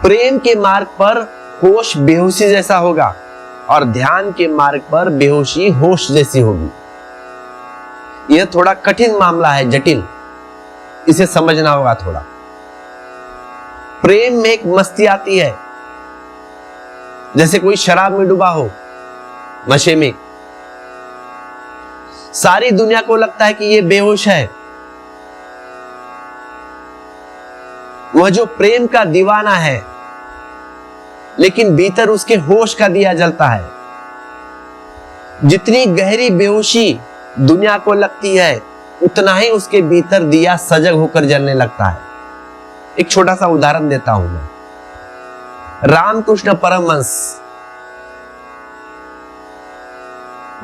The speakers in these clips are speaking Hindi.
प्रेम के मार्ग पर होश बेहोशी जैसा होगा और ध्यान के मार्ग पर बेहोशी होश जैसी होगी। यह थोड़ा कठिन मामला है, जटिल, इसे समझना होगा थोड़ा। प्रेम में एक मस्ती आती है, जैसे कोई शराब में डूबा हो, नशे में। सारी दुनिया को लगता है कि यह बेहोश है। वह जो प्रेम का दीवाना है, लेकिन भीतर उसके होश का दिया जलता है। जितनी गहरी बेहोशी दुनिया को लगती है, उतना ही उसके भीतर दिया सजग होकर जलने लगता है। एक छोटा सा उदाहरण देता हूं मैं। रामकृष्ण परमहंस,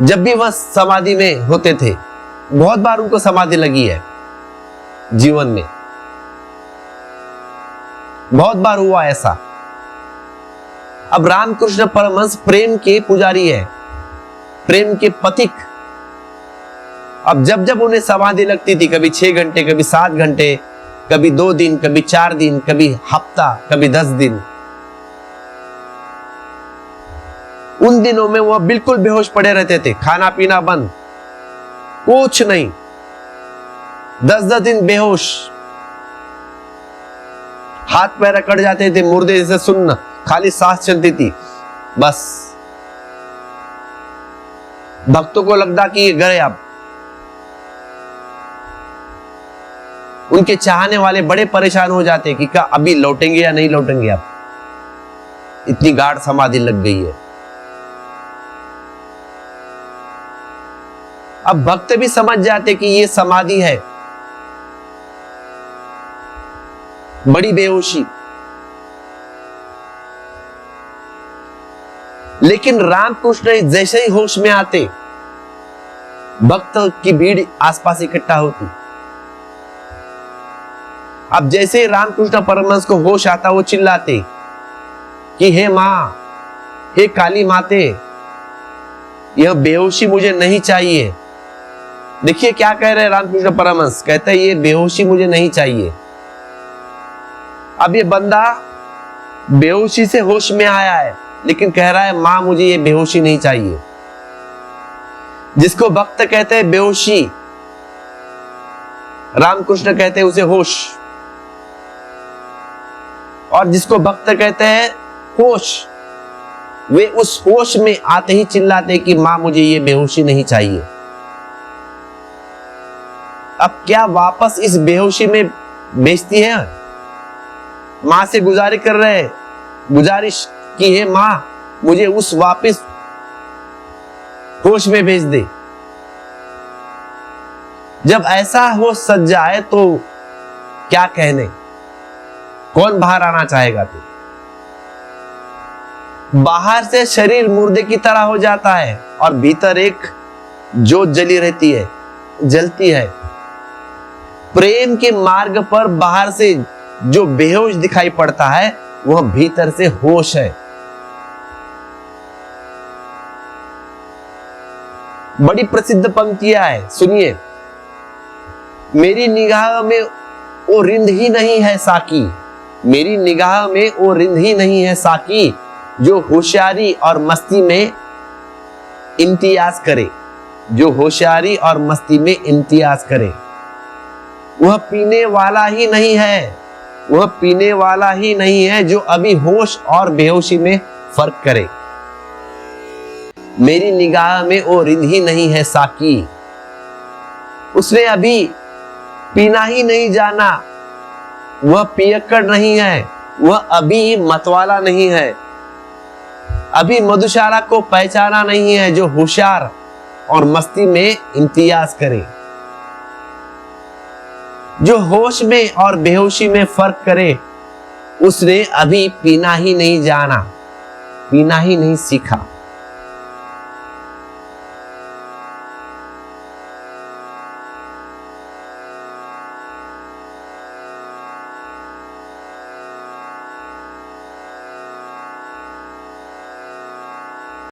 जब भी वह समाधि में होते थे, बहुत बार उनको समाधि लगी है जीवन में, बहुत बार हुआ ऐसा। अब रामकृष्ण परमहंस प्रेम के पुजारी है, प्रेम के पथिक। अब जब जब उन्हें समाधि लगती थी, कभी 6 घंटे, कभी 7 घंटे, कभी 2 दिन, कभी 4 दिन, कभी हफ्ता, कभी 10 दिन, उन दिनों में वह बिल्कुल बेहोश पड़े रहते थे, खाना पीना बंद, कुछ नहीं, 10-10 दिन बेहोश, हाथ पैर अकड़ जाते थे, मुर्दे जैसे सुन्न, खाली सांस चलती थी बस। भक्तों को लगता कि ये गए अब। उनके चाहने वाले बड़े परेशान हो जाते कि क्या अभी लौटेंगे या नहीं लौटेंगे, अब इतनी गाढ़ समाधि लग गई है। अब भक्त भी समझ जाते कि ये समाधि है, बड़ी बेहोशी। लेकिन रामकृष्ण जैसे ही होश में आते, भक्त की भीड़ आसपास इकट्ठा होती। अब जैसे ही रामकृष्ण परमहंस को होश आता, वो चिल्लाते कि हे मां, हे काली माते, यह बेहोशी मुझे नहीं चाहिए। देखिए क्या कह रहे हैं रामकृष्ण परमहंस, कहते हैं ये बेहोशी मुझे नहीं चाहिए। अब ये बंदा बेहोशी से होश में आया है, लेकिन कह रहा है मां मुझे ये बेहोशी नहीं चाहिए। जिसको भक्त कहते हैं बेहोशी, रामकृष्ण कहते हैं उसे होश। और जिसको भक्त कहते हैं होश, वे उस होश में आते ही चिल्लाते कि मां मुझे ये बेहोशी नहीं चाहिए। अब क्या वापस इस बेहोशी में भेजती है? मां से गुजारिश कर रहे हैं, गुजारिश कि हे मां मुझे उस वापस होश में भेज दे। जब ऐसा होश सज जाए तो क्या कहने, कौन बाहर आना चाहेगा? तो बाहर से शरीर मुर्दे की तरह हो जाता है और भीतर एक जोत जली रहती है, जलती है। प्रेम के मार्ग पर बाहर से जो बेहोश दिखाई पड़ता है, वह भीतर से होश है। बड़ी प्रसिद्ध पंक्तियां है, सुनिए। मेरी निगाह में वो रिंद ही नहीं है साकी, मेरी निगाह में वो रिंद ही नहीं है साकी, जो होशियारी और मस्ती में इम्तियाज करे, जो होशियारी और मस्ती में इम्तियाज करे। वह पीने वाला ही नहीं है, वह पीने वाला ही नहीं है जो अभी होश और बेहोशी में फर्क करे। मेरी निगाह में वो रिंद ही नहीं है साकी, उसने अभी पीना ही नहीं जाना, वह पियक्कड़ नहीं है, वह अभी मतवाला नहीं है, अभी मधुशाला को पहचाना नहीं है, जो होशियार और मस्ती में इम्तियाज करे, जो होश में और बेहोशी में फर्क करे। उसने अभी पीना ही नहीं जाना, पीना ही नहीं सीखा।